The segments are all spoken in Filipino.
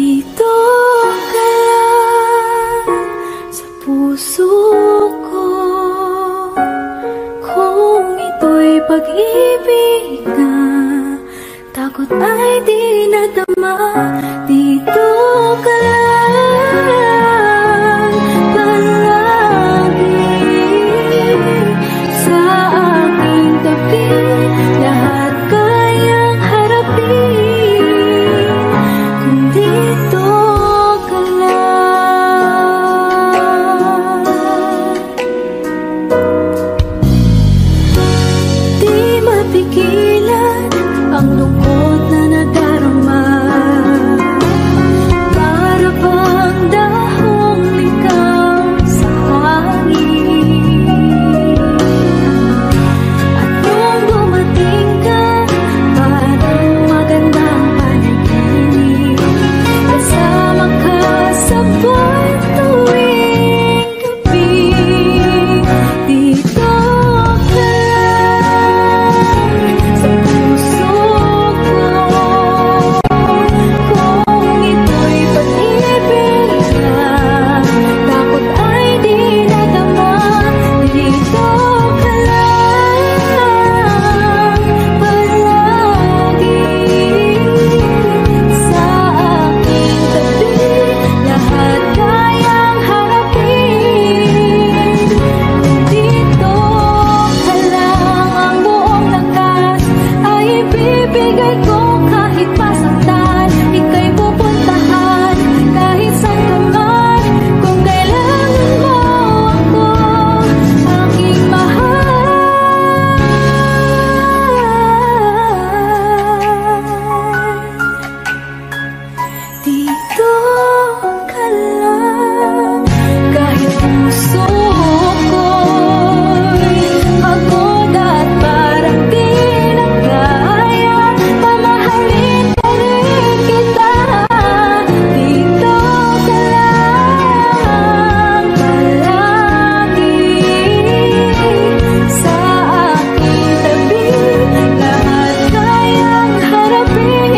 Dito ka lang sa puso ko, kung ito'y pag-ibig na takot ay di nadama. Dito ka lang palagi sa aking tabi, lahat kayang harapin kung dito ka lang. Di mapigilan ang lungkot na nadarama, para bang dahong ligaw sa hangin. At nung dumating ka, parang magandang panaginip, kasama ka sa buwan tuwing gabi. Dito ka lang sa puso ko, kung ito'y pag-ibig na takot ay di nadama. Dito ka lang palagi sa aking tabi, lahat kayang harapin kung dito ka lang. Ang buong lakas ay ibibigay ko, kahit masaktan ika'y pupuntahan, kahit saan ka man. Kung kailangan mo ako, aking mahal, dito ka lang. Kahit puso ko'y pagod at parang di na kaya, mamahalin pa rin kita. Dito ka lang palagi sa aking tabi, lahat kayang harapin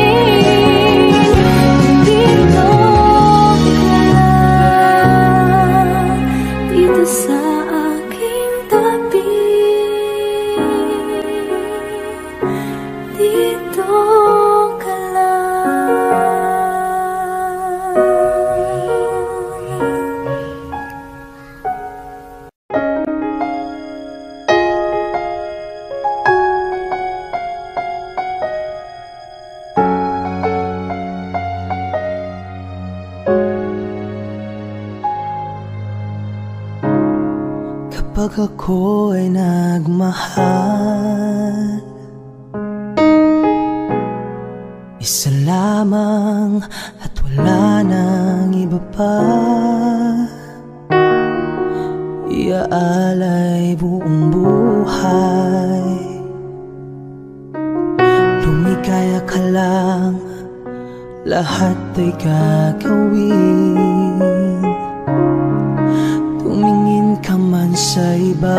kung dito ka lang. Dito sa aking tabi, dito ka Kapag ako ay nagmahal, isa lamang at wala nang iba pa, iaalay buong buhay. Lumikaya ka lang, lahat ay gagawin. Tumingin ka man sa iba,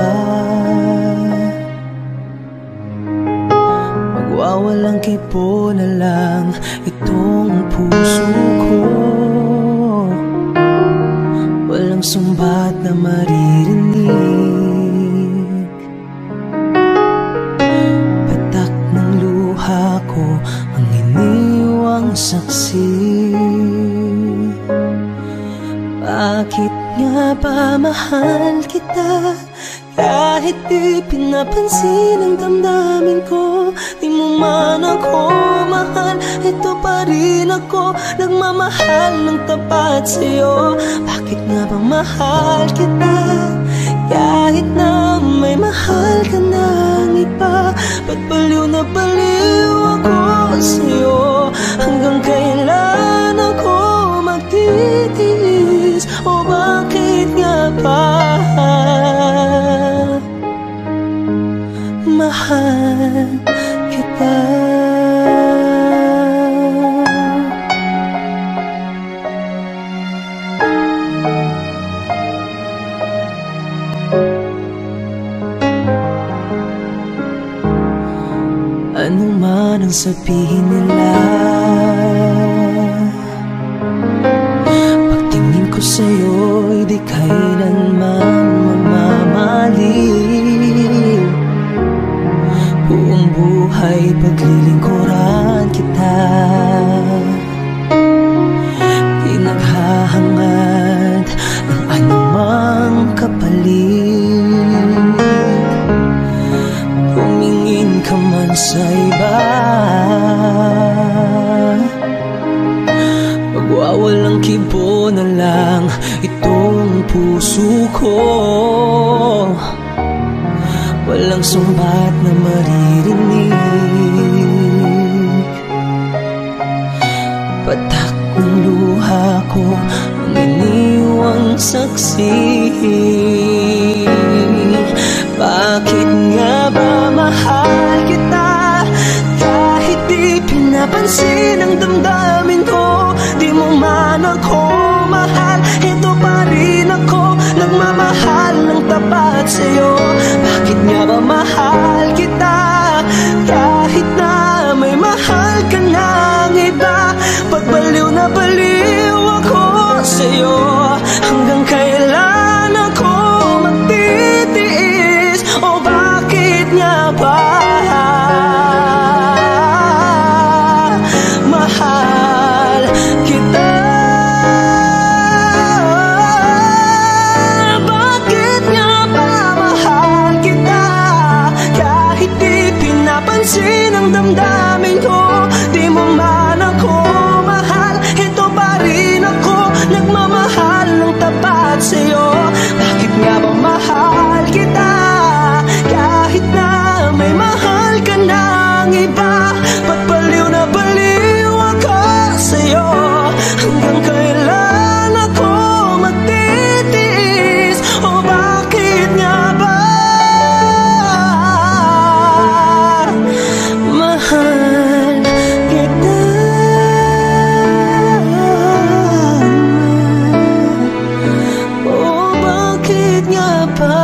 magwawalang kipo na lang itong puso ko. Walang sumbat na maririnig, patak ng luha ko ang iniwang saksi. Bakit nga ba mahal kita, kahit di pinapansin ang damdamin ko? Di mo man ako mahal, ito pa rin ako, nagmamahal ng tapat sa'yo. Bakit nga ba mahal kita, kahit na may mahal ka ng iba? Ba't baliw na baliw ako sa'yo? Hanggang kailan ako magtitiis? O bakit nga ba mahal kita? Ano man ang sabihin nila, ko sa'yo'y di kailanman mamamaling. Buong buhay paglilingkuran kita, di naghahangad ng anumang kapalit. Humingin ka man sa iba, magwawalang kibo na lang itong puso ko. Walang sumbat na maririnig, patak ng luha ko ang iniwang saksi. Bakit nga ba mahal kita kahit di pinapansin ang damdamin ko? Di mo man ako mahal, ito pa rin ako nagmamahal ng tapat sa'yo. Bakit nga ba mahal kita kahit na may mahal ka ng iba? Pagbaliw na baliw ako sa'yo, hanggang kailan ako magtitiis? O bakit nga ba mahal kita? Bakit nga ba mahal kita kahit di pinapansin ang damdamin ko? Di mo man ako mahal, ito pa rin ako nagmamahal ng tapat sa'yo. Bakit nga ba mahal kita kahit na may mahal ka ng iba? Pagbaliw na baliw ako sa'yo, hanggang kailan ako magtitiis? O bakit nga ba mahal kita? O bakit nga ba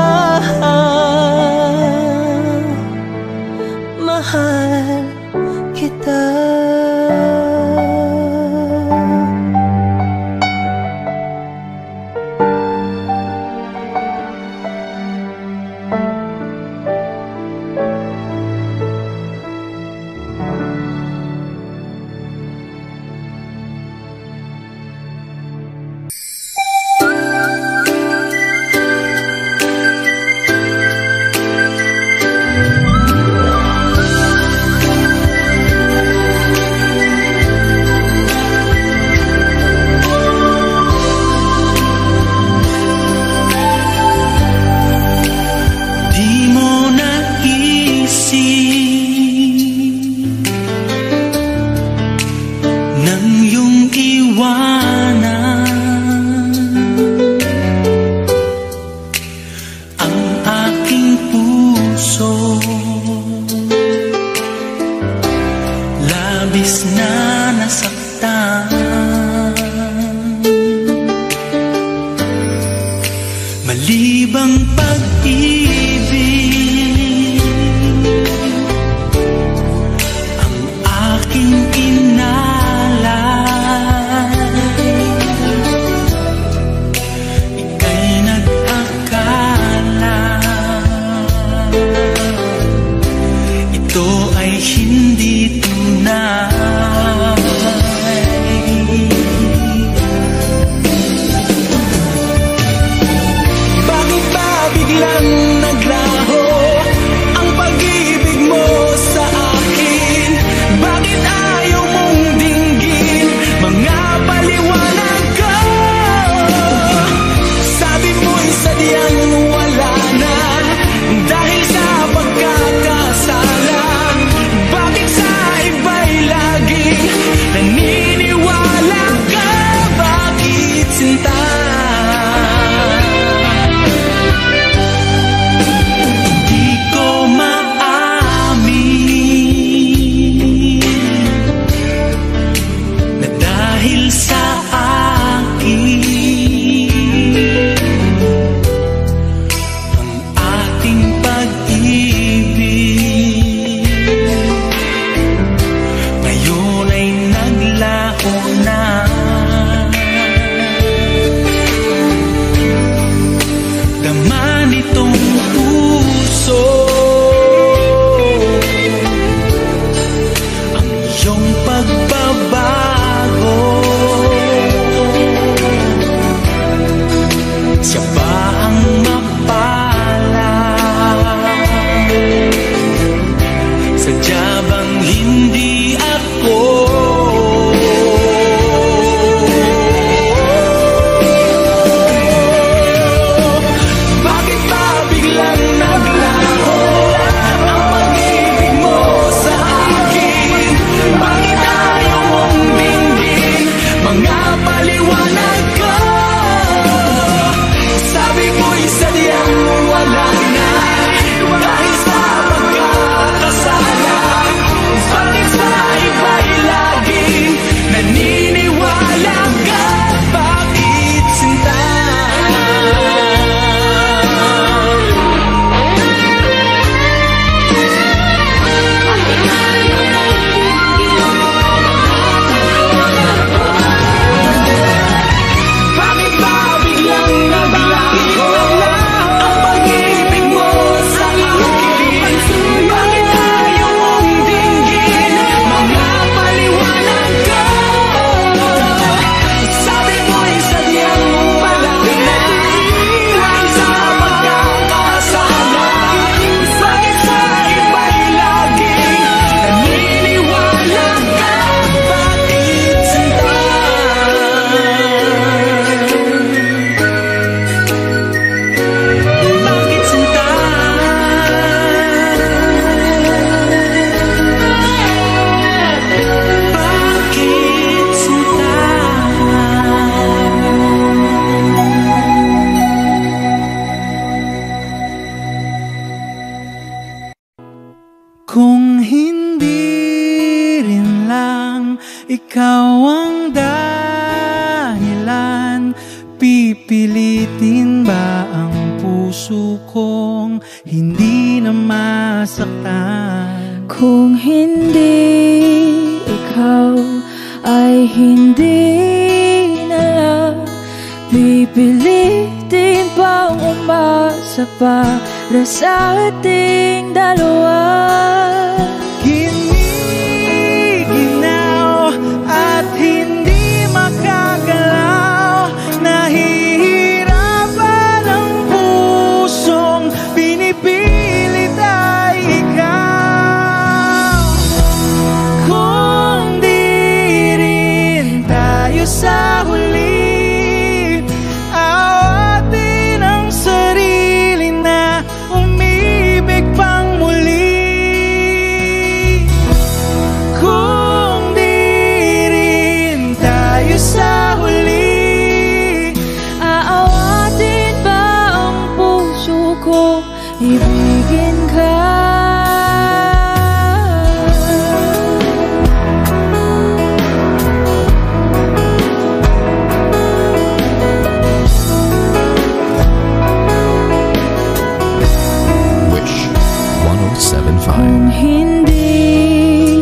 mahal kita? Malibang pag-ibig ang aking inalay, ika'y nag-akala ito ay hindi tunay. Bakit ba paliwanag ko. Sabi mo'y sadyang wala na, dahil sa pagkakasala. Bakit sa iba'y laging naniniwala ka? Bakit sinta? Kung hindi rin lang ikaw ang dahilan, pipilitin ba ang puso kong hindi na masaktan? Kung hindi ikaw ay hindi na lang, pipilitin bang umasa para sa ating dalawa? Giniginaw at hindi makagalaw, nahihirapan ang pusong pinipilit ay ikaw. Kung di rin tayo sa huli, awatin ang sarili na umibig pang muli. Kung di rin tayo sa huli, Aawatin ba ang puso ko, ibigin ka? Wish 1075. Kung hindi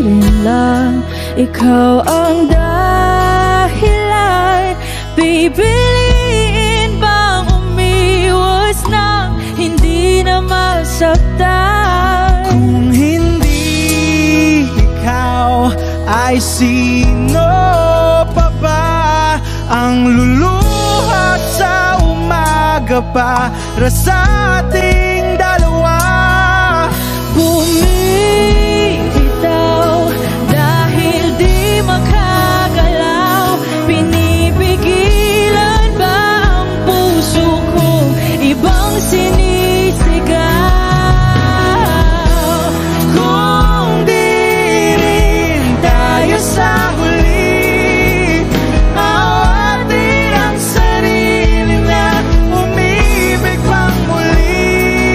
rin lang ikaw ang dahilan, pipiliin bang umiwas nang hindi na masaktan? kung hindi ikaw, ay sino pa ba ang luluhat sa umaga para sa ating dalawa? Bumibitaw dahil di makagalaw, pinipigilan ba ang puso kong ibang sinisigaw? Kung di rin tayo sa huli, awatin ang sarili na umibig pang muli.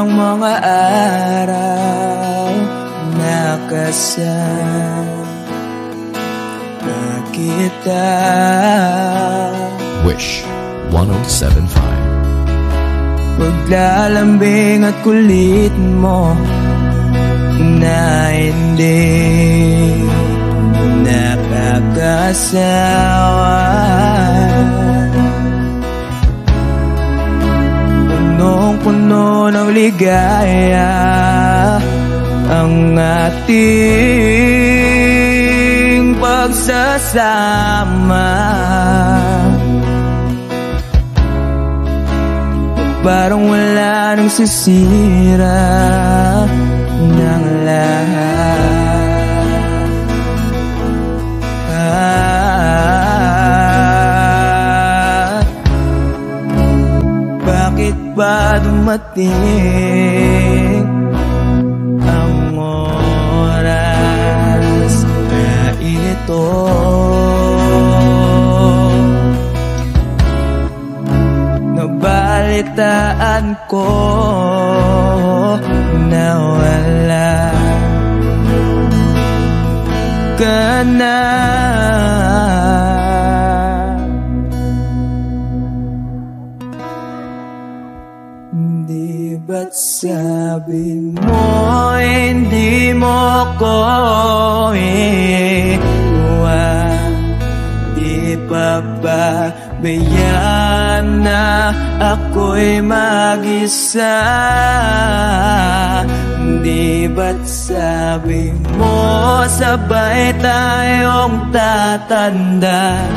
ang mga araw na kasama kita. Wish 107.5. Paglalambing at kulit mo na hindi nakakasawa. Punong-puno ng ligaya ang ating pagsasama. Parang wala nang sisira ng lahat. Bakit ba dumating ang oras na ito? Nabalitaan ko na wala ka na. Di ba't sabi mo hindi mo ko iwan? Di pa ba bayaan na ako'y mag-isa? Di ba't sabi mo sabay tayong tatanda?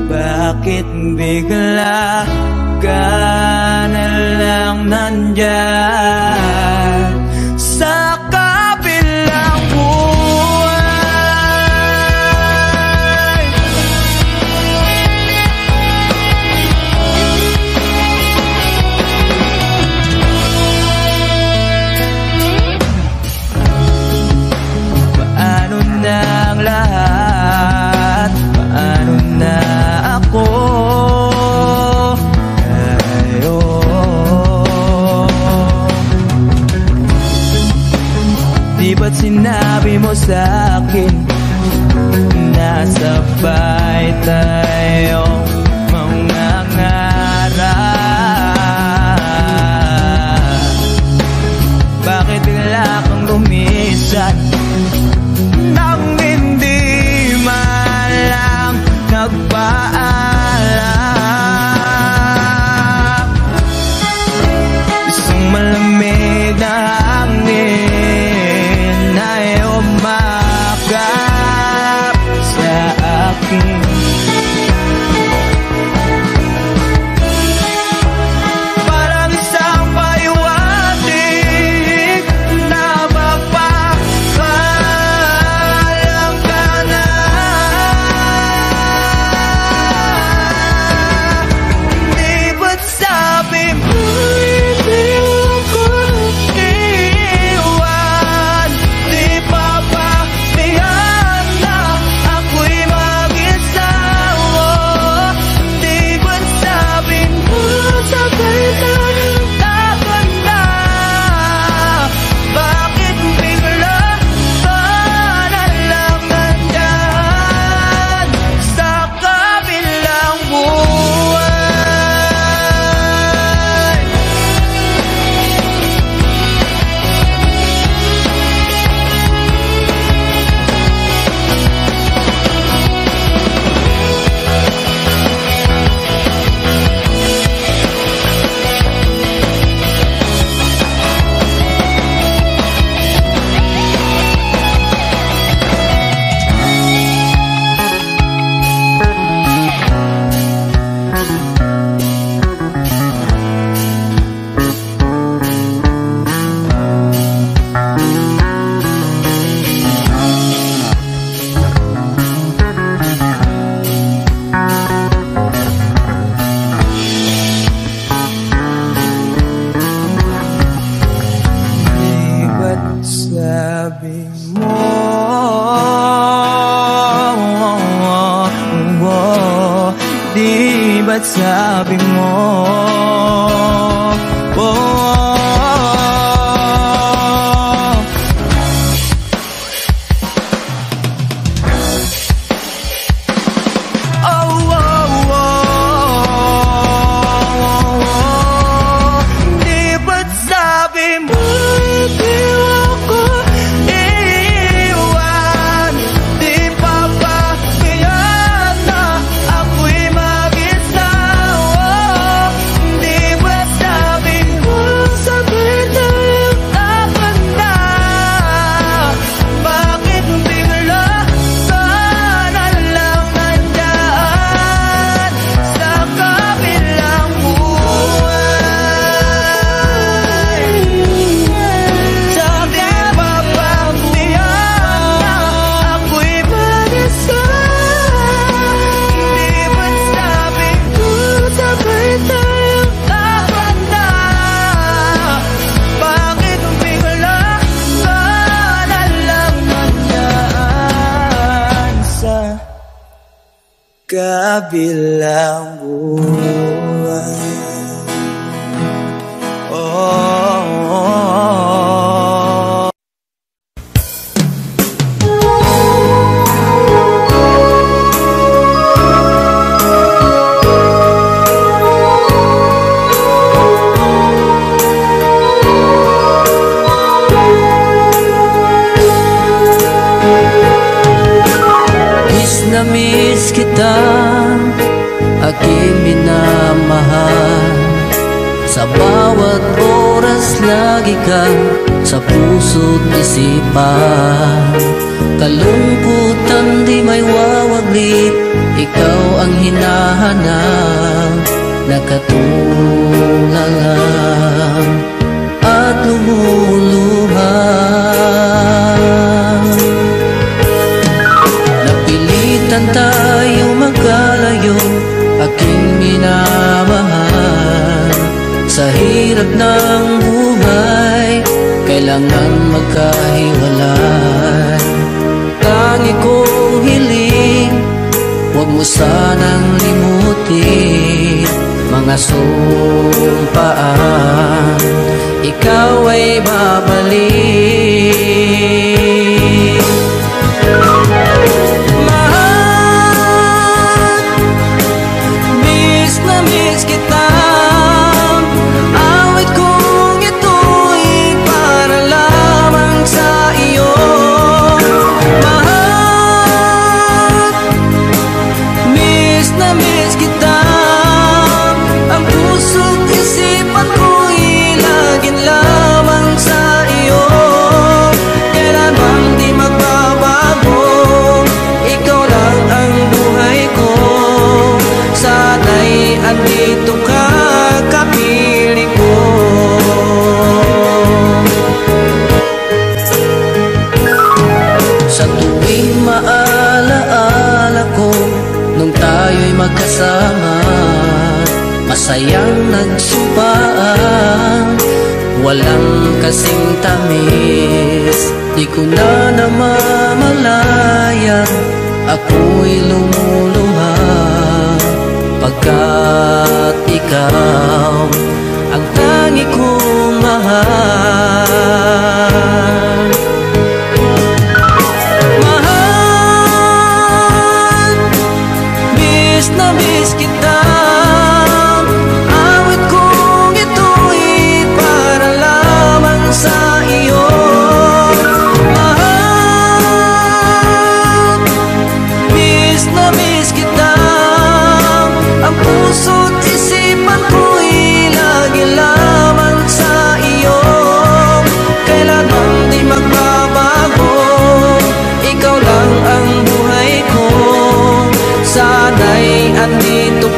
Bakit bigla ka na lang nandyan sa kabilang buhay? Paano na ang lahat? Paano na ako? Di ba't sinabi mo sa'kin na sabay tayong mangangarap? Bakit bigla kang lumisan nang hindi man lang nagpaalam? Isang malamig na hangin ay umakap sa akin. Parang isang paliwanag na mapapalang ka na. Di ba't sabi mo hindi ako iwan? Di pa ba bayaan na ako'y mag-isa? Di ba't sabi mo sabay tayong tatanda? Bakit bigla ka na lang nandyan sa kabilang buhay? Di ba't sabi mo di ba't sabi mo kabilang buhay. Miss kita, aking minamahal. Sa bawat oras lagi ka sa puso't isipan. Kalungkutan di may wawaglit, ikaw ang hinahanap. Nakatulala at lumuluha. Tayo magkalayo, aking minamahal. Sa hirap ng buhay, kailangan magkahiwalay. Tangi kong hiling, huwag mo sanang limutin mga sumpaan, ikaw ay babalik. Miss kita, awit kong ito'y para lamang sa iyo. Mahal, miss na miss kita, ang puso't isipan ko'y laging lamang sa iyo. Kailan bang di magbabago, ikaw lang ang buhay ko. Sana'y andito ka, kapiling ko. Sa tuwing maalaala ko, nung tayo'y magkasama, masayang nagsumpaan, walang kasing tamis. Di ko na namamalayan, ako'y lumuluha, pagkat ikaw ang tangi kong mahal. Mahal, miss na miss kita, awit kong ito'y para lamang sa iyo. Mahal, miss na miss kita, ang puso't isipan ko'y lagi lamang sa iyo. Kailan bang di magbabago, ikaw lang ang buhay ko. Sana'y andito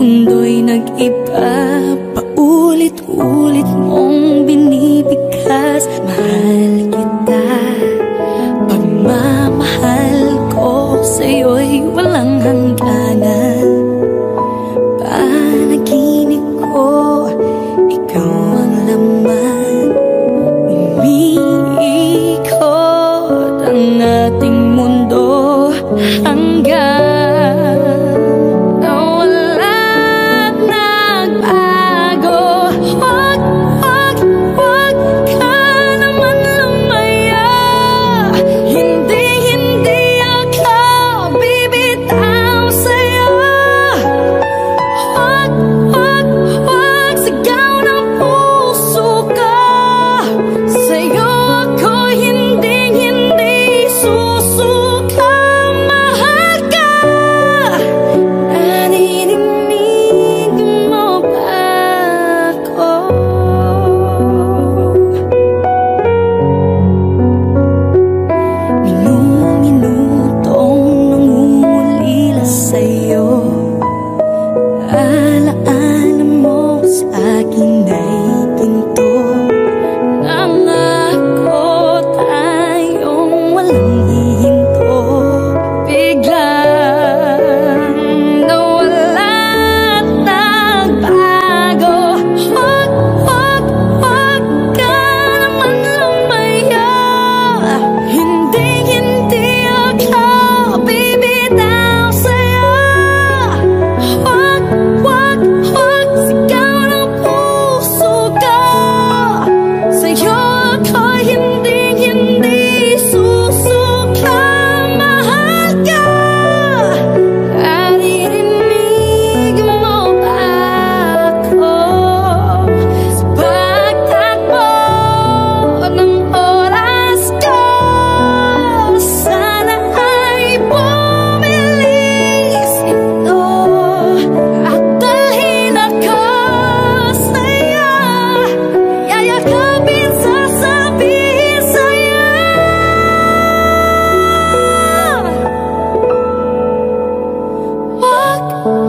mundo'y nag-iba, paulit-ulit mong binibigkas. Mahal kita, pagmamahal ko sa'yo'y walang hangganan. Panaginip ko, ikaw ang laman. Umiikot ang ating mundo hanggang nawalat nagbago. Wag, wag, wag ka naman lumaya. Hindi, hindi ako bibitaw sa'yo. Wag, wag, wag, sigaw ng puso ko. Sa'yo ako hindi, hindi susuka. Mahal ka, naririnig mo ba ako? Minu-minutong nangungulila sa'yo. Alaala mo sa akin ay ginto. Nangako tayong walang hihinto. Biglang nawalat nagbago. Wag, wag, wag ka naman lumaya. Hindi, hindi ako bibitaw sa'yo. Wag, wag, wag, sigaw ng puso ko. Sa'yo ako hindi, hindi susuka. Mahal ka, naririnig mo ba ako? Sa pagtakbo ng oras ko, sana ay bumilis ito. At dalhin ako sa'yo, yayakapin, sasabihin sa'yo. Wag,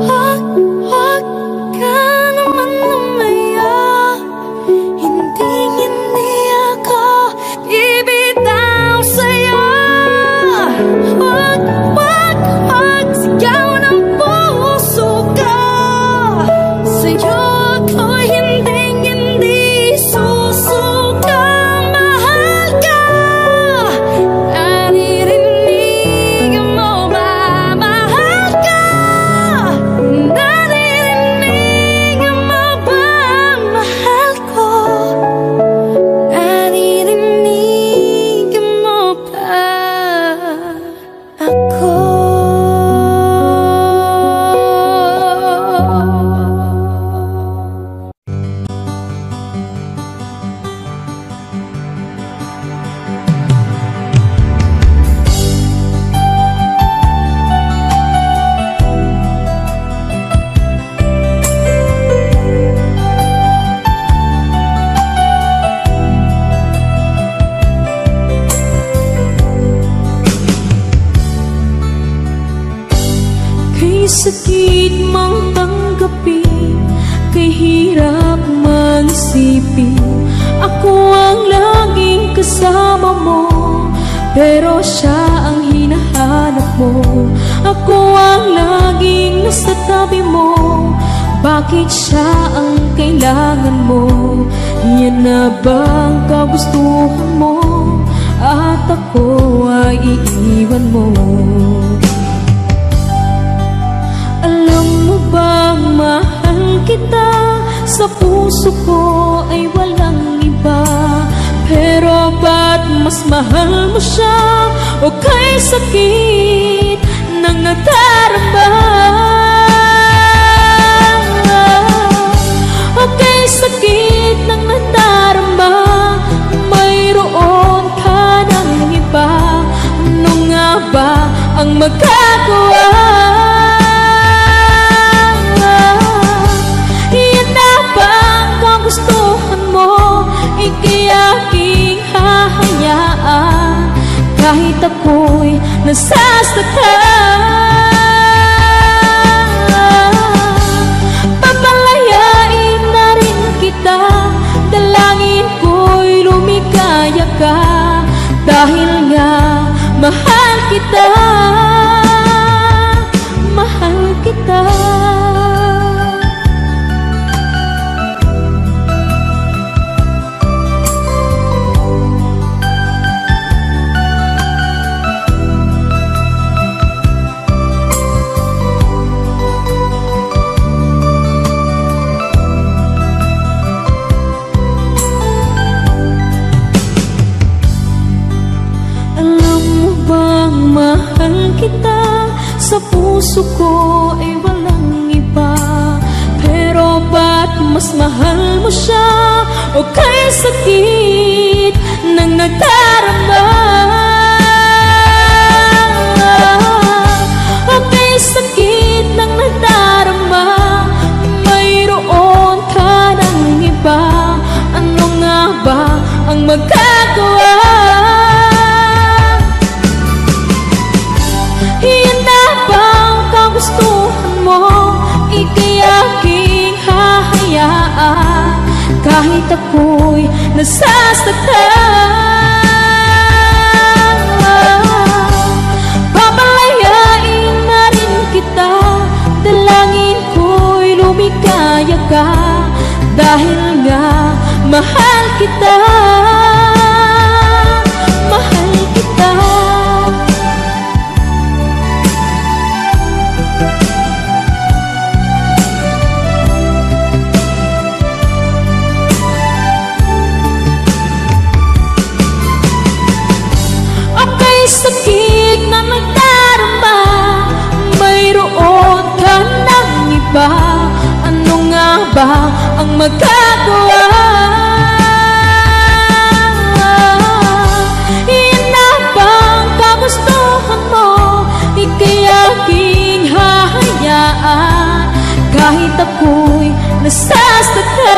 wag, wag ka naman lumaya. Hindi, hindi ako bibitaw sa'yo. Wag, wag, wag, sigaw ng puso ko. Sa'yo ako hindi, hindi susuka. Mahal ka, naririnig mo ba? Mahal ka, naririnig mo ba? Mahal ko, naririnig mo ba ako? Kay sakit mang tanggapin, kay hirap mang isipin. Ako ang laging kasama mo, pero siya ang hinahanap mo. Ako ang laging nasa tabi mo, bakit siya ang kailangan mo? Yan na bang kagustuhan mo? At ako ay iiwan mo. Alam mo bang mahal kita? Sa puso ko ay walang iba. Pero ba't mas mahal mo siya? O kay sakit ng nadarama? O kay sakit ng nadarama, mayroon ka ng iba. Ano nga ba ang magagawa? Yan na ba ang kagustuhan mo? Ikayaking hahayaan kahit ako'y nasasaktan. mahal kita, mahal kita. Mahal kita, sa puso ko ay walang iba. Pero ba't mas mahal mo siya? O kay sakit ng nadarama? O kay sakit ng nadarama? Mayroon ka ng iba. Ano nga ba ang magagawa? Gustuhan mo, ika'y aking hahayaan. Kahit ako'y nasasaktan, papalayain na rin kita. Dalangin ko'y lumikaya ka. Dahil nga mahal kita, mahal kita. Sakit na nagdarama, mayroon ka ng iba. Ano nga ba ang magagawa? Iyan na bang kagustuhan mo? Ika'y aking hahayaan. Kahit ako'y nasasaktan,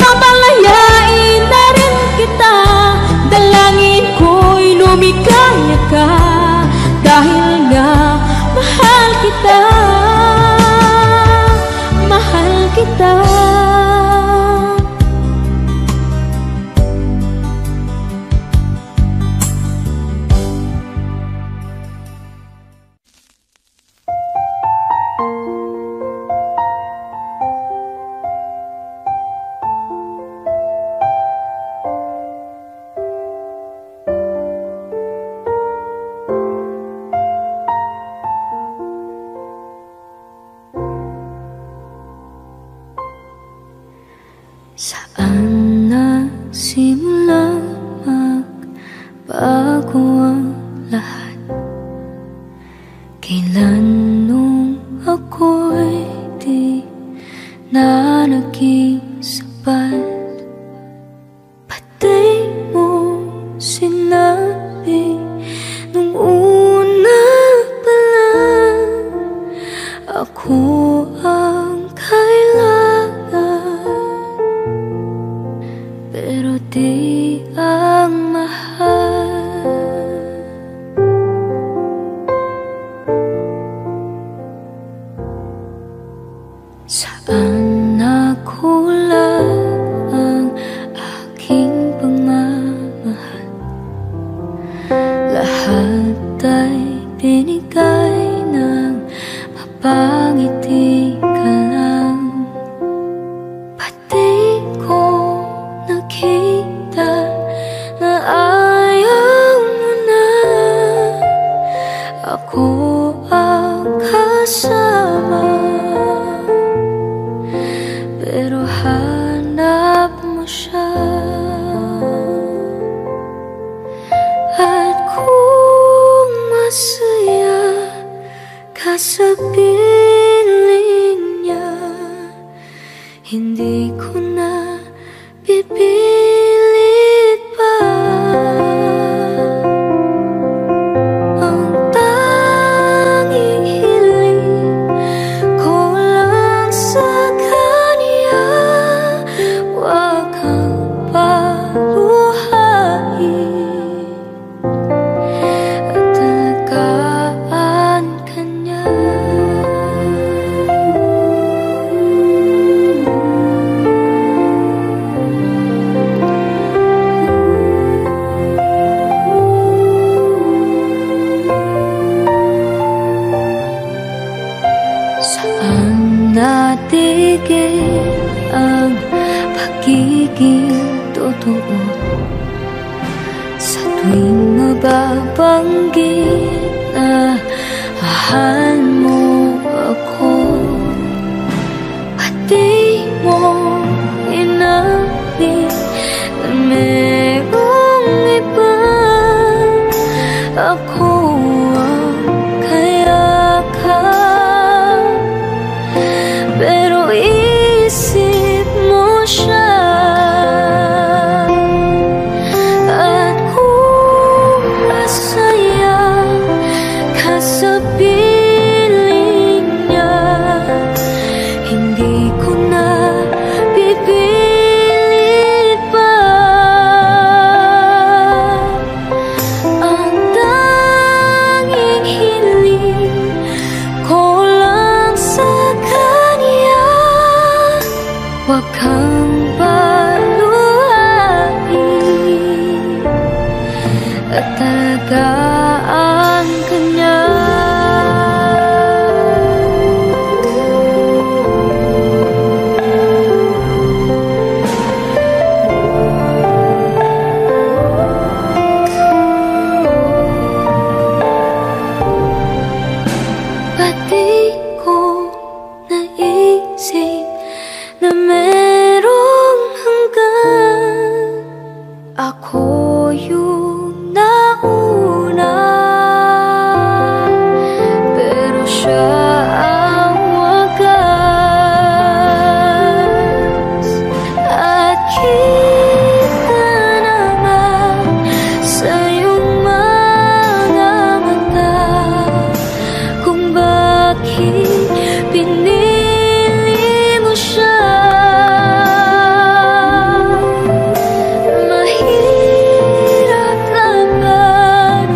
papalayain na rin kita. Dalangin ko'y lumikaya ka. Dahil nga mahal kita, mahal kita. Saan nagsimula magbago ang lahat? Kailan nung ako'y di na naging sapat? Pati mo sinabi nung una pa lang, ako ang kailangan. Pero di ang mahal. Saan nakulang ang aking pagmamahal? Lahat ay binigay ng mapangiti ka lang. Pati ko nakita na ayaw mo na. Ako ang kasama, pero hanap mo siya. At kung masaya ka sa piling niya, hindi ko na pipilit pa. Ang tanging hiling ko lang sa kanya, wag kang paluhain at alagaan ka niya. Saan natigil ang pagiging totoo? Sa tuwing mababanggit na mahal mo ako, pati mo inamin na merong iba. Ako ang kayakap, pero isip mo siya. At kung masaya ka sa piling niya, hindi ko na pipilit pa. Ang tanging hiling ko lang sa kanya, huwag kang paluhain at talagaan kanya. Pati ko naisip na merong hanggan, ako yung nauna, pero siya ang wagas. At kita naman sa iyong mga mata kung bakit pinili mo siya. Mahirap laban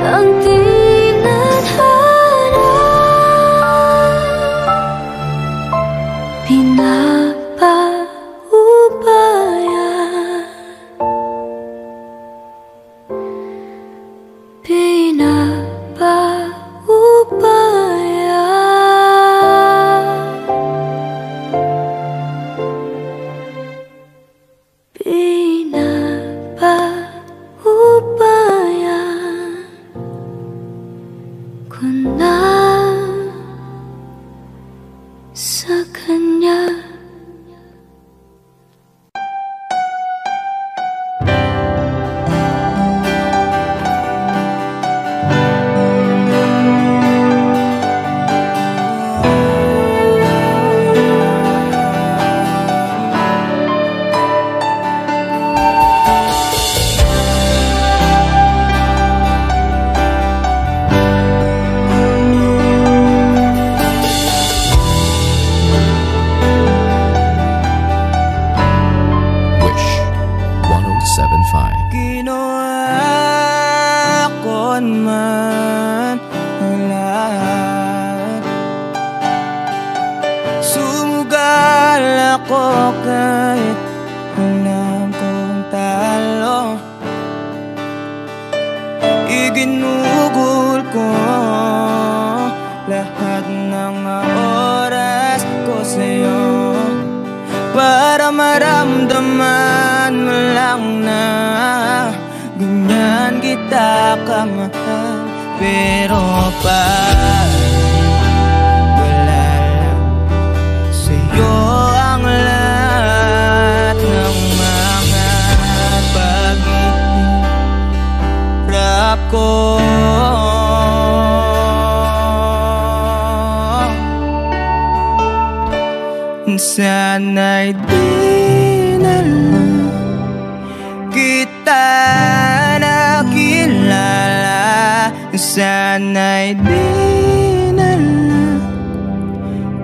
ang tinadhana, pinapaubaya, pinapaubaya. Pinapaubaya ko na sa kanya. Wish 1075. Ginawa ko man ang lahat, sumugal ako kahit alam kong talo. Iginugol ko lahat ng oras ko sa'yo para maramdaman mo lang na ganyan kita kamahal. Pero wala lang sa'yo ang lahat ng mga paghihirap ko. Sana'y di na lang kita nakilala, sana'y di na lang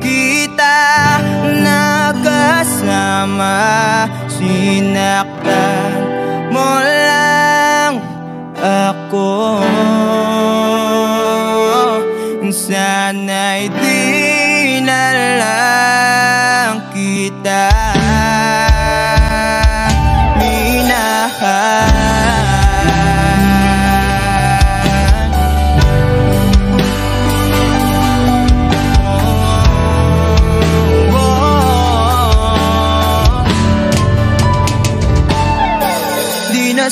kita nakasama. Sinaktan mo lang ako, sana'y di na lang kita minahal.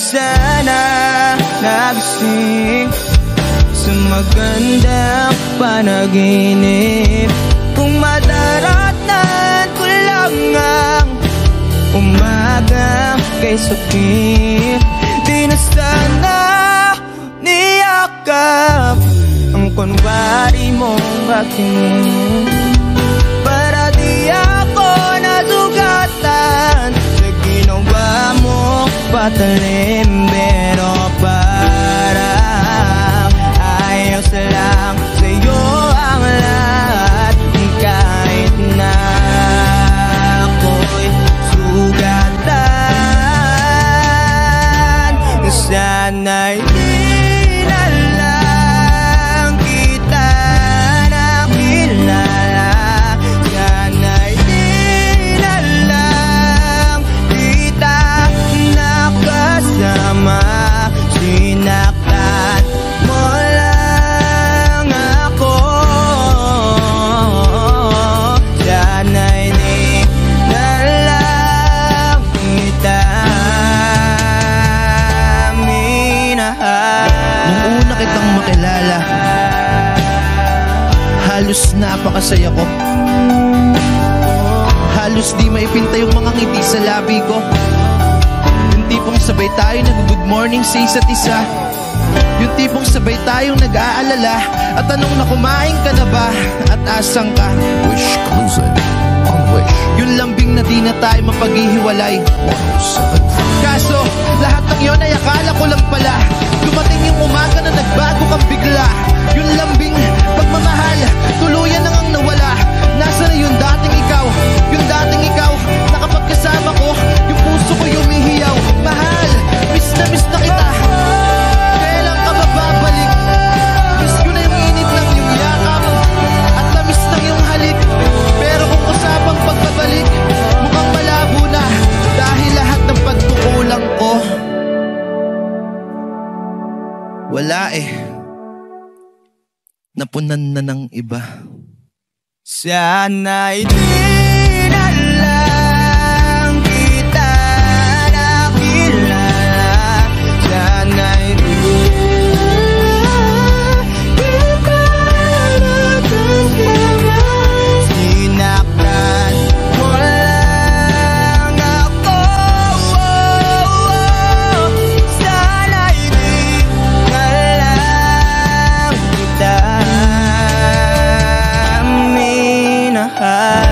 sana nagising sa magandang panaginip. Kung madaratan ko lang ang umaga kay sakit, di na sana niyakap ang kunwari mong pagtingin, para di ako nasugatan sa ginawa mo patalim. Pero parang ayos lang sa'yo ang lahat, kahit na ako'y sugatan. Sana'y di na lang kita nakilala, sana'y di na lang kita nakasama. Sinaktan mo lang ako, sana'y di na lang kita minahal. Nung una kitang makilala, halos napakasaya ko. Halos di maipinta yung mga ngiti sa labi ko. Yung tipong sabay tayo nag-good morning sa isa't isa. Yung tipong sabay tayong nag-aalala at tanong na kumain ka na ba at asang ka. Wish Closet on Wish Yung lambing na di na tayo mapaghihiwalay. 107.5. Kaso lahat ng yun ay akala ko lang pala. Dumating yung umaga na nagbago kang bigla. Yung lambing pagmamahal tuluyan na ngang nawala. Nasa na yung dating ikaw? Yung dating ikaw na kapag kasama ko, yung puso ko yumihiyaw. Mahal, miss na kita. Kailan ka babalik? Miss ko na yung init ng iyong yakap at tamis ng iyong halik. Pero kung usapang pagbabalik, mukhang malabo na dahil lahat ng pagkukulang ko wala napunan na ng iba. Sana'y di na lang kita nakilala, sana'y di kita nakasama. Sinaktan mo lang ako, sana'y di na lang kita minahal.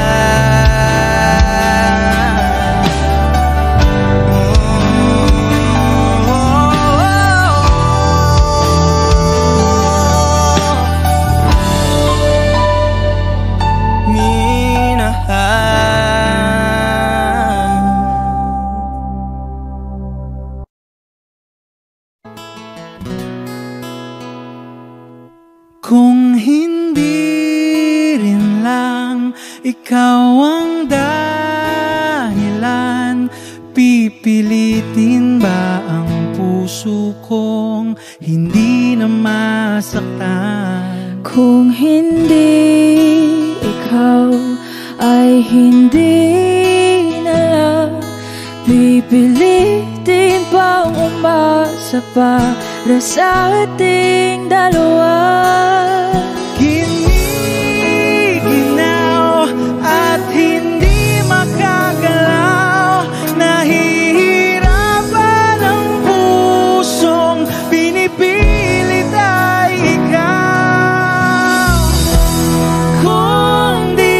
Kung hindi rin lang ikaw ang dahilan, pipilitin ba ang puso kong hindi na masaktan? Kung hindi ikaw ay hindi na lang, pipilitin bang umasa para sa ating dalawa? Giniginaw at hindi makagalaw, nahihirapan ang pusong pinipilit ay ikaw. Kung di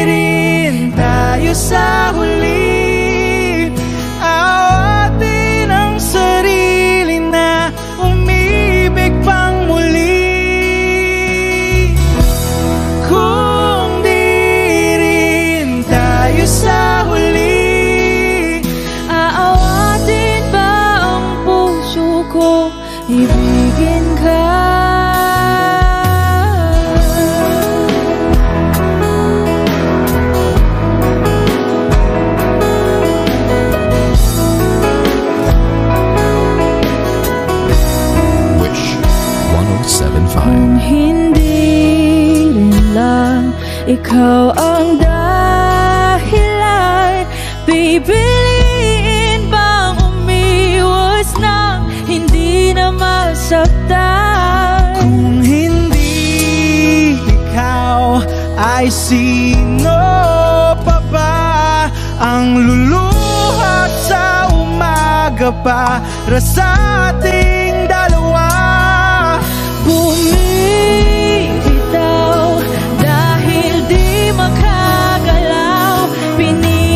rin tayo sa huli, awatin ang sarili na umibig pang muli. Kung di rin tayo sa huli, Aawatin ba ang puso ko, ibigin ka? Wish 107.5. Kung hindi rin lang ikaw ang dahilan, pipiliin bang umiwas nasaktan. Kung hindi ikaw, ay sino pa ba ang luluhat sa umaga para sa ating dalawa? Bumibitaw dahil di makagalaw. Pinipigilan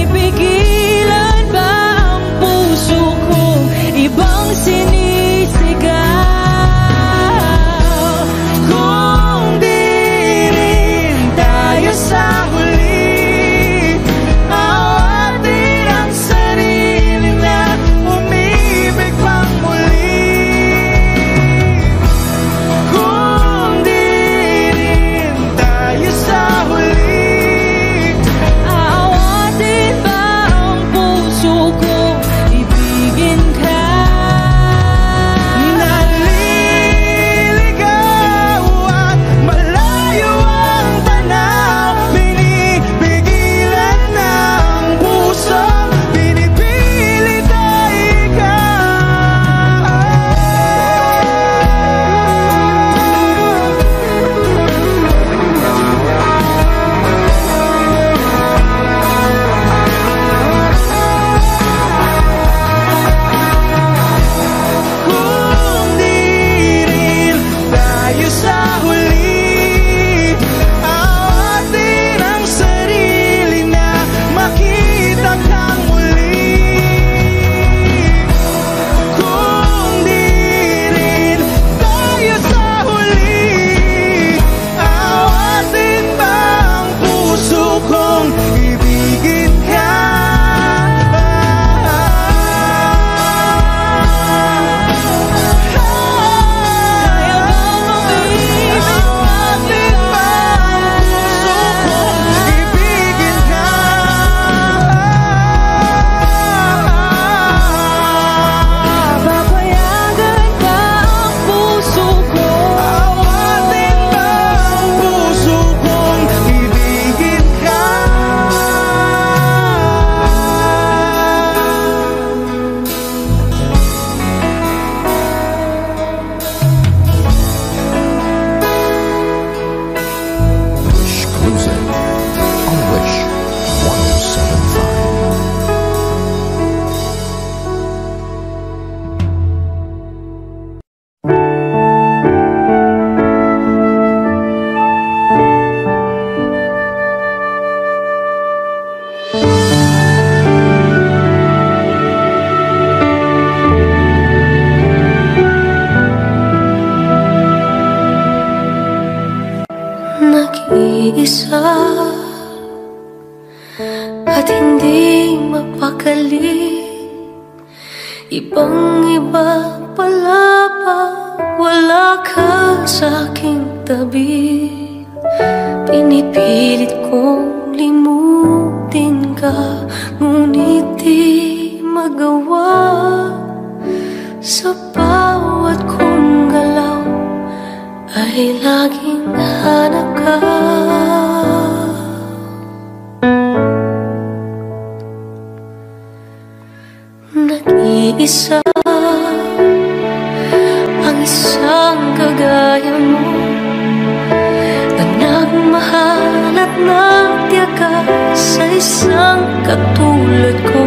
ba ang puso kong ibang sinisigaw? Kung di rin tayo sa huli, awatin ang sarili na umibig pang muli. Kung di rin tayo sa huli, Aawatin ba ang puso kong ibigin ka? naliligaw at malayo ang tanaw, binibigilan ng puso, pinipilit ay ikaw. Kung di rin tayo sa huli, awatin ang sarili na makita kang muli. Kung di rin tayo sa huli, awatin ba ang puso kong ibigin ka? Awatin ba ang puso kong ibigin ka? Papayagan ba ang puso ko? Awatin ba ang puso kong ibigin ka? Wish Cruising on Wish 1075. Nag-iisa at hindi mapakali, ibang-iba pala pag wala ka sa aking tabi. Pinipilit kong limutin ka, ngunit di magawa. Sa bawat kong galaw ay laging hanap ka. Nag-iisa ang isang kagaya mo, na nagmahal at nagtiyaga sa isang katulad ko.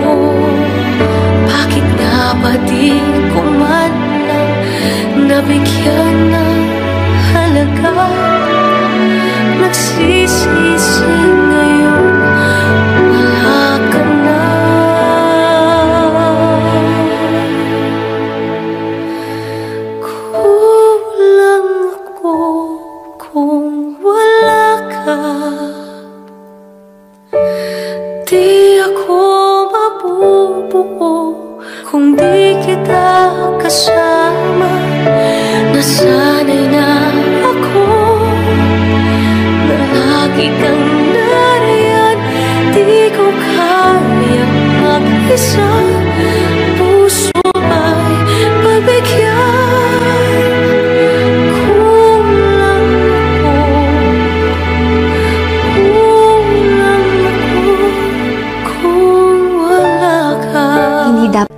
Bakit nga ba di ko man lang nabigyan ng halaga? Nagsisisi ngayon, wala ka na. Kulang ako kung wala ka. Di ako mabubuo kung di kita kasama. Nasanay na ako na lagi kang nariyan. Di ko kayang mag-isa. Puso ay pagbigyan. Kulang ako kung wala ka. Hindi dapat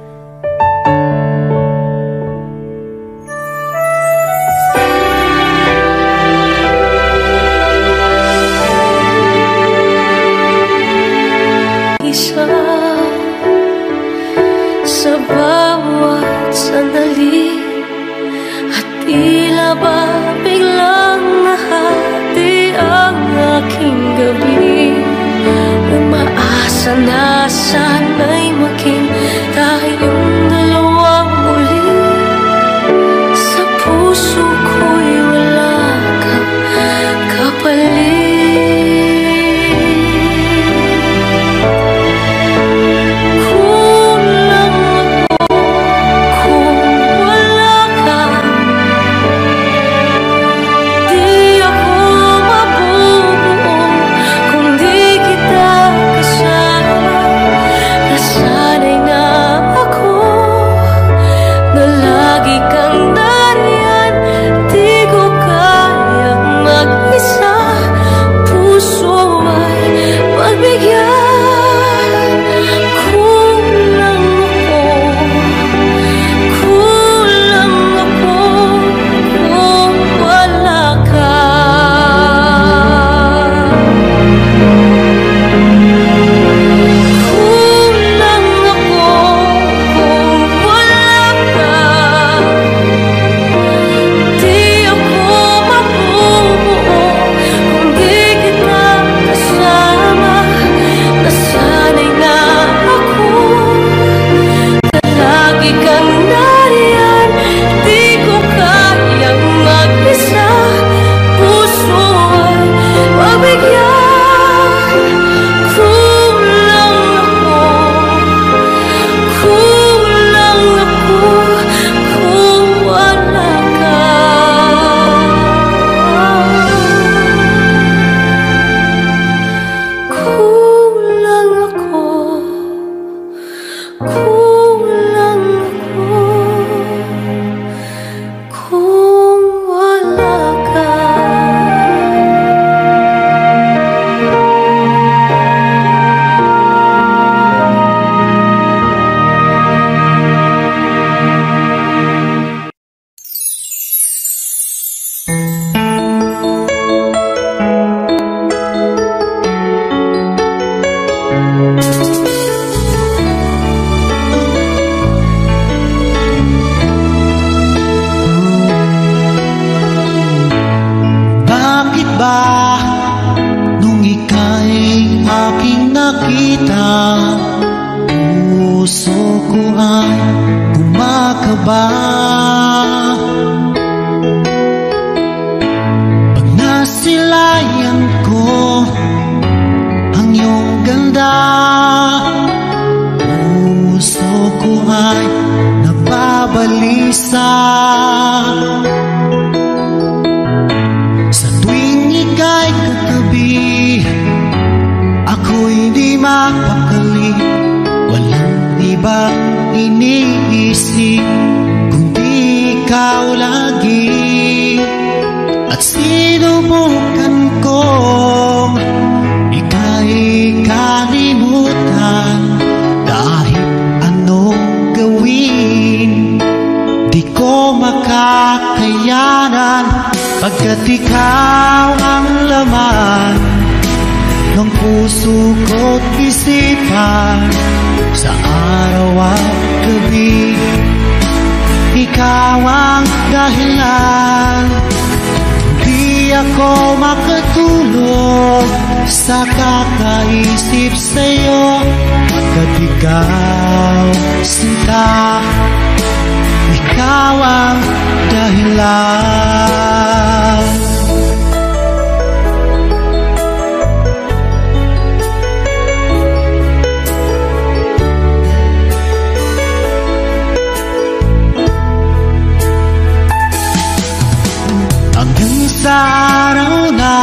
puso ko ay kumakaba pag nasilayan ko ang iyong ganda. Puso ko ay nababalisa sa tuwing ika'y katabi. Ako'y di mapakali, walang ibang iniisip kundi ikaw lagi. At sinubukan kong ika'y kalimutan, kahit anong gawin di ko makakayanan, pagkat ikaw ang laman ng puso ko't isipan sa araw at gabi. Ikaw ang dahilan, di ako makatulog sa kakaisip sa'yo, pagkat ikaw, sinta, ikaw ang dahilan. Sa araw na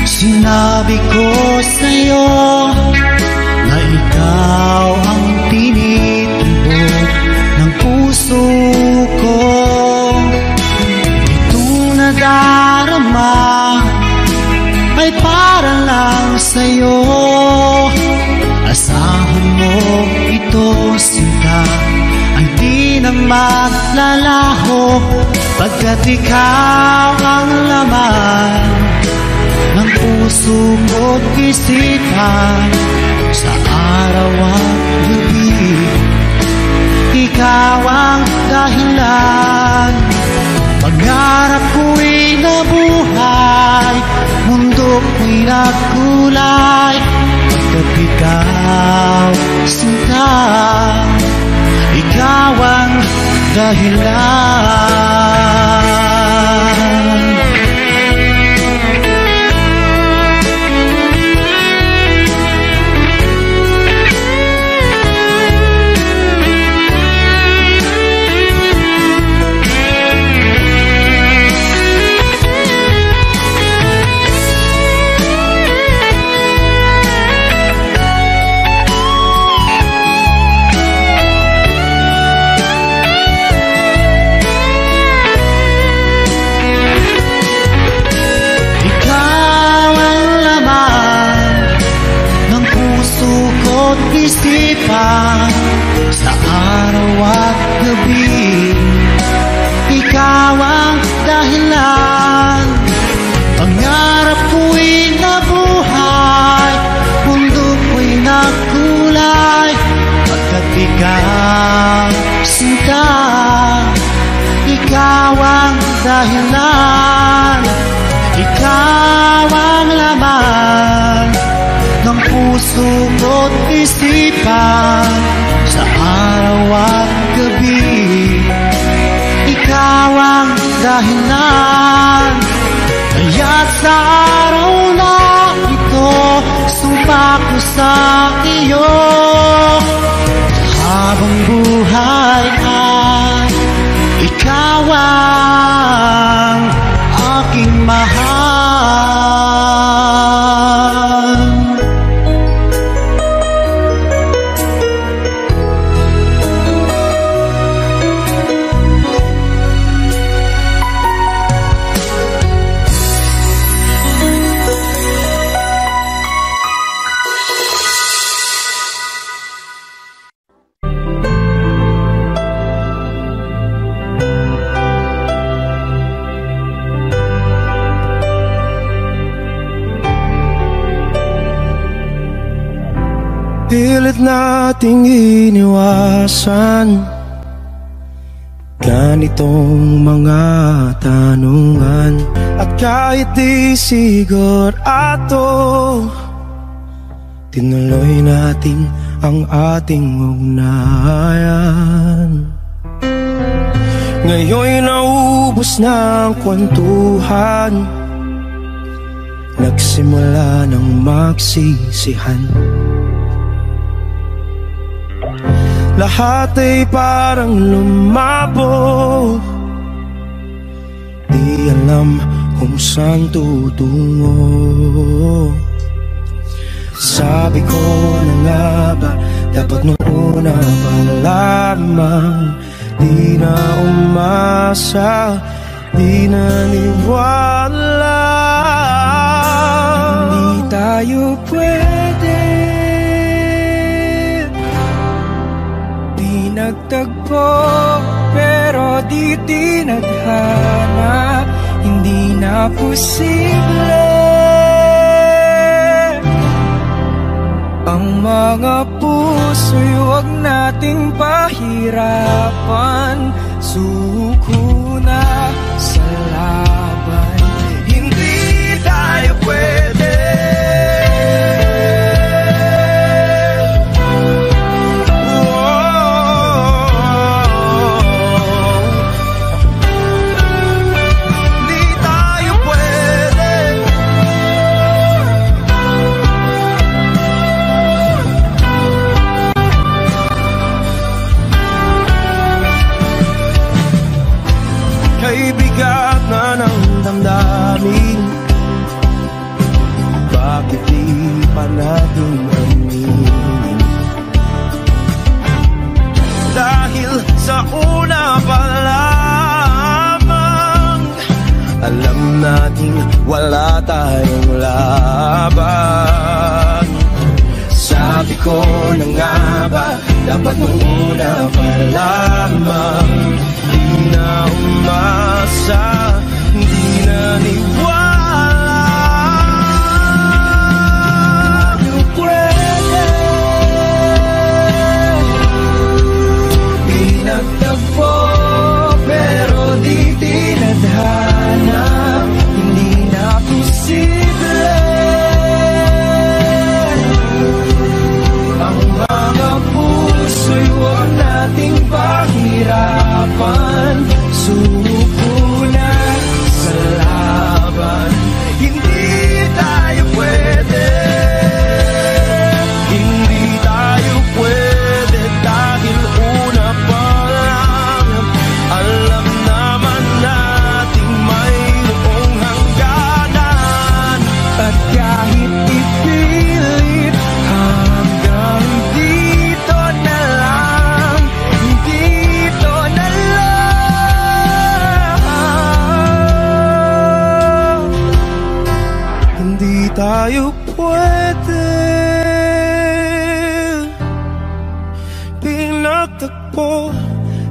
sinabi ko sa'yo na ikaw ang tinitibok ng puso ko, itong nadarama ay para lang sa'yo. Asahan mo ito, sinta, ay di na maglalaho, pagkat ikaw ang laman ng puso ko't isipan sa araw at gabi. Ikaw ang dahilan, pangarap ko'y nabuhay, mundo ko'y nagkulay, pagkat ikaw, sinta, ikaw ang dahilan. Isipan sa araw at gabi. Ikaw ang dahilan, pangarap ko'y nabuhay, mundo ko'y nagkulay, pagkat ikaw, sinta, ikaw ang dahilan. Ikaw ang laman ng puso ko't isipan sa araw at gabi. Ikaw ang dahilan, kaya't sa araw na ito sumpa ko sa iyo. Habang buhay ay ikaw ang aking mahal. Pilit nating iniwasan ganitong mga tanungan, at kahit di sigurado, tinuloy natin ang ating ugnayan. Ngayon'y naubos na ang kwentuhan, nagsimula ng magsisihan. Lahat ay parang lumabo, di alam kung saan tutungo. Sabi ko na nga ba, dapat nung una pa lamang, di na umasa, di naniwala. Hindi tayo pwede, di nagtagpo, pero di tinadhana. Hindi na posible ang mga puso'y huwag nating pahirapan. Suko na sa laban, hindi tayo pwede. Bigat na ng damdamin, bakit di pa natin aminin? Dahil sa una pa lamang, alam nating wala tayong laban. Sabi ko na nga ba, dapat nung una pa lamang, di na umasa, di naniwala. Di pwede, di nagtagpo, pero di tinadhana. Hindi na posible ang mga puso'y huwag nating pahirapan. Suko na sa laban, hindi tayo pwede, hindi tayo pwede. Dahil una pa lang, alam naman natin mayroong hangganan. At kahit ipilit, hanggang dito na lang, dito na lang. Hindi tayo pwede, pinagtagpo,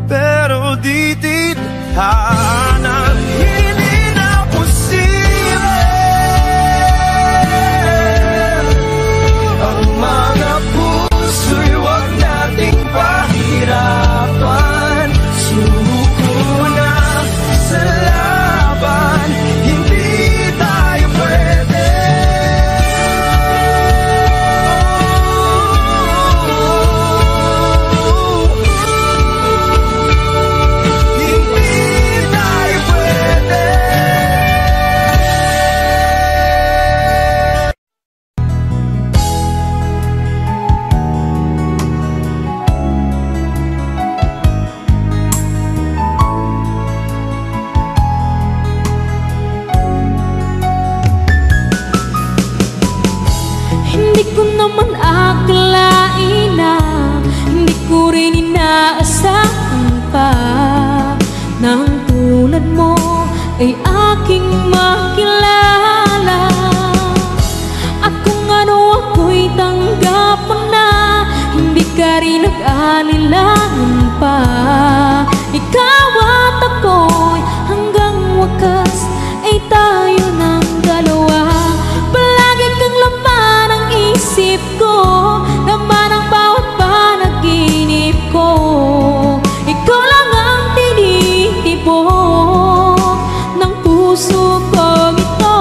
pero di tinadhana. Hindi na posible ang mga puso'y huwag nating pahirapan. Suko na sa laban, hindi tayo pwede. Hindi tayo pwede. Hindi ko naman akalain na hindi ko rin inaasahan pa nang tulad mo ay aking makilala. At kung ano ako'y tanggapan na, hindi ka rin nag-alilangan pa. Ikaw at ako'y hanggang wakas ay tayo ng dalawa. Palagi kang laman ng isip ko, laman ang bawat panaginip ko. Ikaw lang ang tinitibok ng puso kong ito.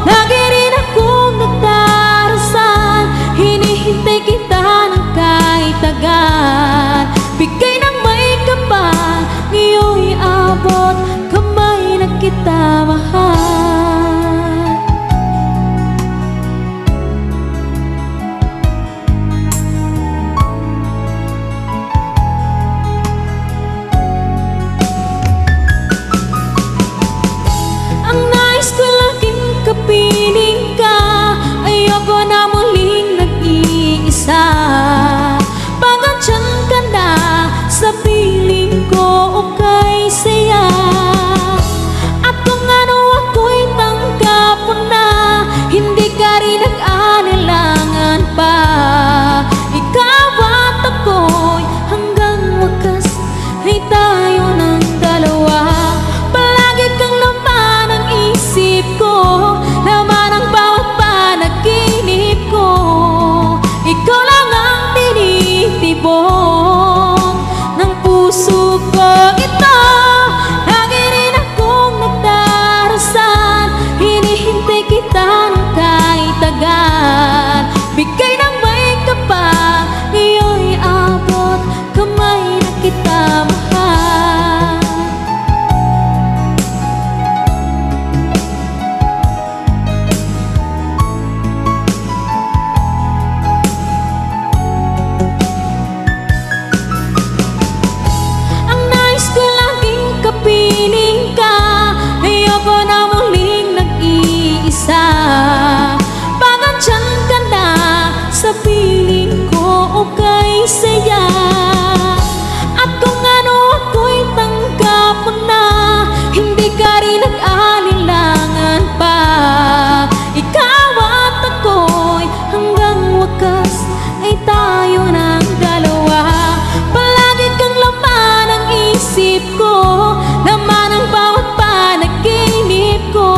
Lagi rin akong nagdarasal, hinihintay kita ng rin nag-anilangan pa. Ikaw at ako'y hanggang wakas ay tayo ng dalawa. Palagi kang laman ang isip ko, laman ang bawat panaginip ko. Ikaw lang ang tinitibok ng puso ko. Ito, lagi rin akong nagdarasal, hinihintay kita ng kahit tagal. Bigay ng may kapal, ngayon'y abot kamay na kita mahal. Ang nais ko laging kapiling ka, ayoko na muling nag-iisa. Pagandyan ka na sa piling ko, okay saya. At kung ano ako'y tanggap mo na, hindi ka rin nag-alilangan pa. Ikaw at ako'y hanggang wakas ay tayo ng dalawa. Palagi kang laman ang isip ko, laman ang bawat panaginip ko.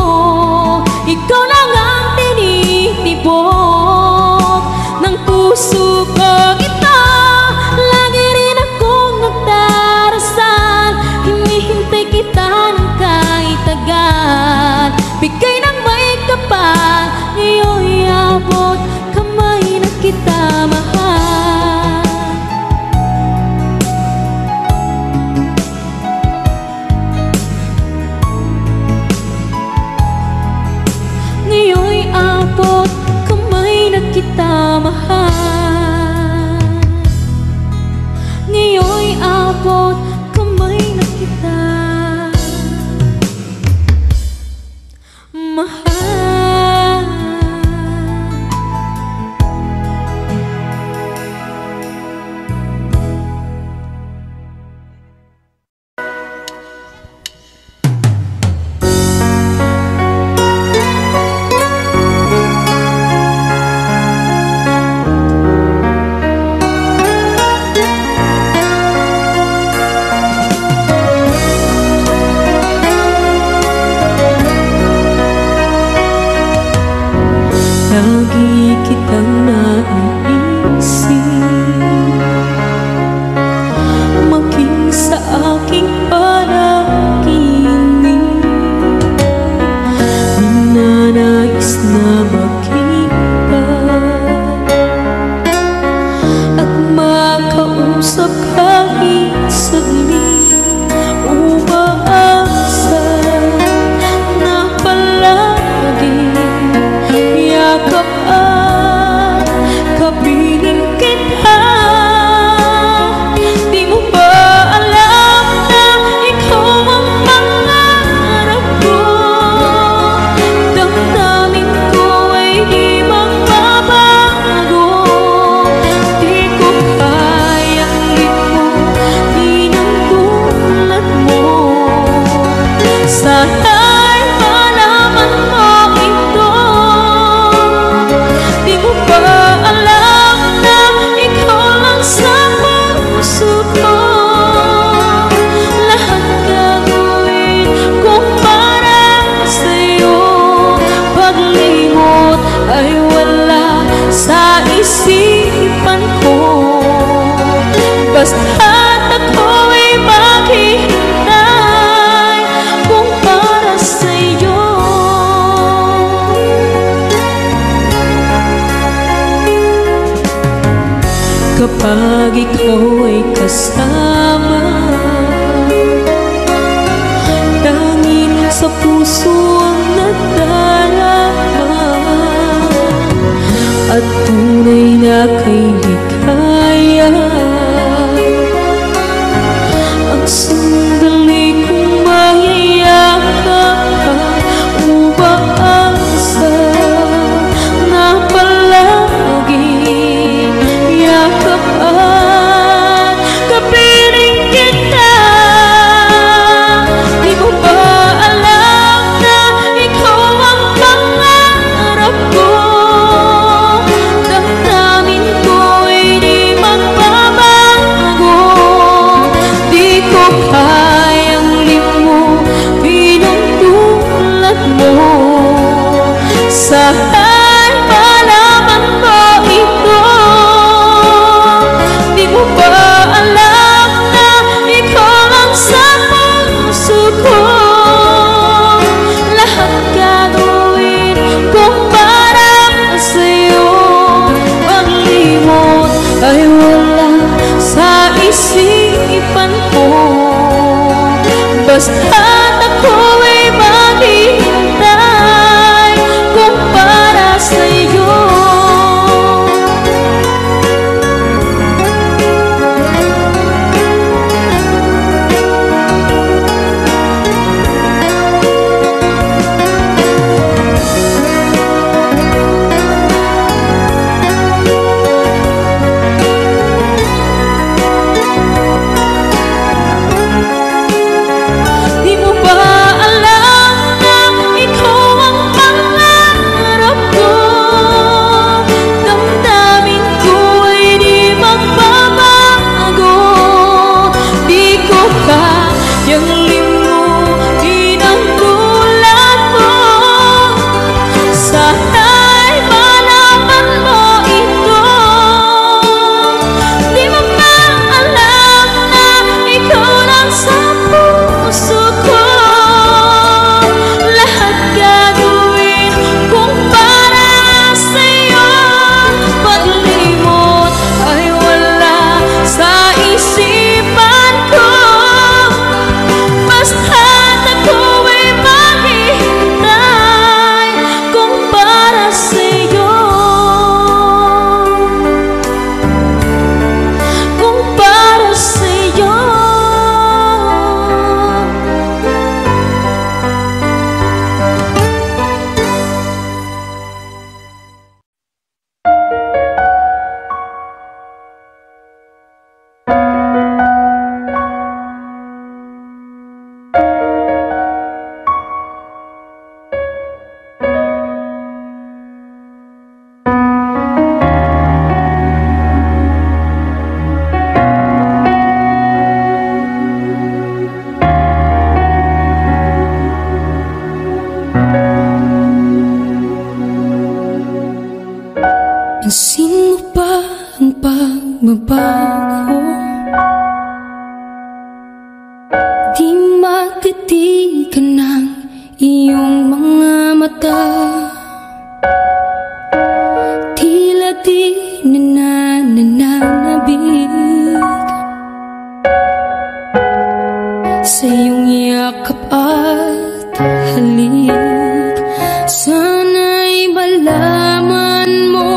Ikaw lang ang tinitibok ng puso ko. Ito, lagi rin akong nagdarasal, hinihintay kita ng kahit tagal. Bigay ng may kapal, ngayon'y abot kamay na kita mahal. Ngayon'y abot kamay na kita mahal. Ngayon'y abot kamay na kita mahal. Lagi kitang naiisip, maging sa aking panaginip. Ninanais na makita at makausap kahit saglit. Umaasa na palagi yakap at kapiling kita. Di mo ba alam na ikaw ang pangarap ko? Damdamin ko ay di magbabago. Di ko kayang limutin ang tulad mo. Sana'y malaman mo ito. Di mo ba alam na ikaw lang sa puso ko? Lahat gagawin kong para sa'yo. Paglimot ay wala sa isipan ko. Basta't ako'y maghihintay kung para sa'yo. Kapag ikaw ay kasama, tanging sa puso ang nadarama, at tunay na kay likaya. Ang sandali kong mayayakap ka, umaasa na palagi yakap at kapiling kita. Pansin mo ba ang pagbabago? Di matitigan ng iyong mga mata. Tila di nananabig sa iyong yakap at halik. Sana'y malaman mo,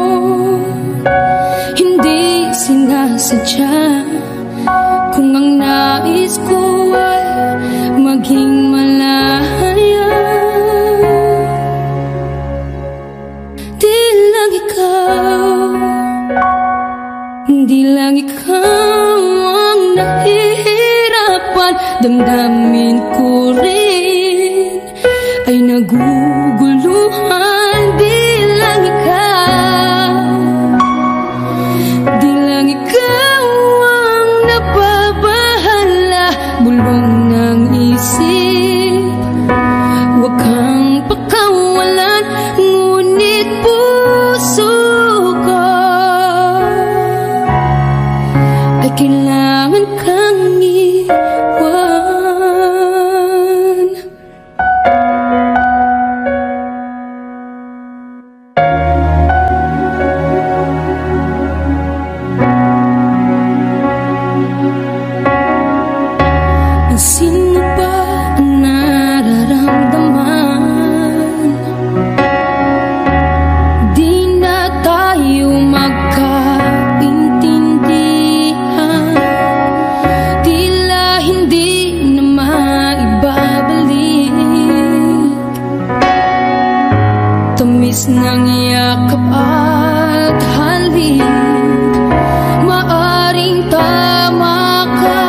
hindi sinasadya. Kung ang nais ko ay maging malaya, di lang ikaw, di lang ikaw ang nahihirapan. Damdamin ko rin ay naguguluhan. Di lang ikaw, di lang ikaw ang nababahala. Bulong ng isip, huwag kang pakawalan, ngunit puso ko ay kailangan kang iwan. Pansin mo ba ang nararamdaman? Di na tayo magkaintindihan. Tila hindi na maibabalik tamis ng yakap at halik. Maaring tama ka,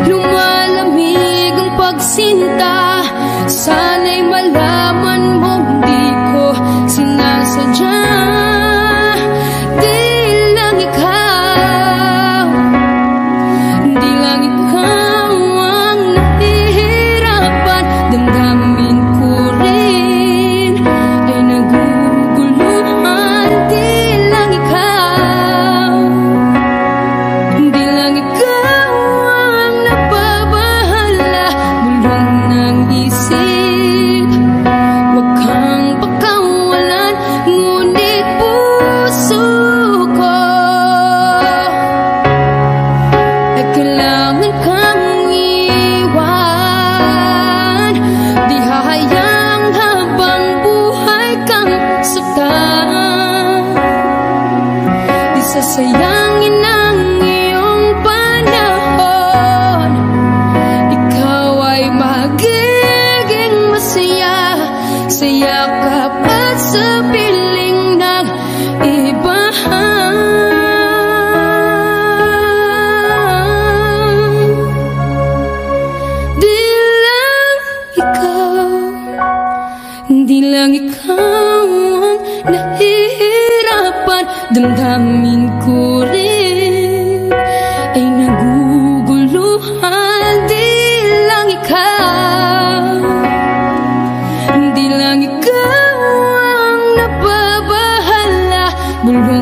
lumalamig ang pagsinta. Sana'y malaman mo, di ko sinasadya. Di lang ikaw, di lang ikaw ang nahihirapan. Damdamin ko rin ay naguguluhan. Di lang ikaw, di lang ikaw ang nababahala. Bulong ng isip, huwag kang pakawalan, ngunit puso ko ay kailangan kang iwan. Di hahayang habang buhay kang saktan. Di sasayangin ang iyong panahon. Ikaw ay magiging masaya sa yakap at sa piling ng iba. Di lang ikaw, di lang ikaw ang nahihirapan. Damdamin ko rin ay naguguluhan. Di lang ikaw, di lang ikaw ang nababahala. Bulong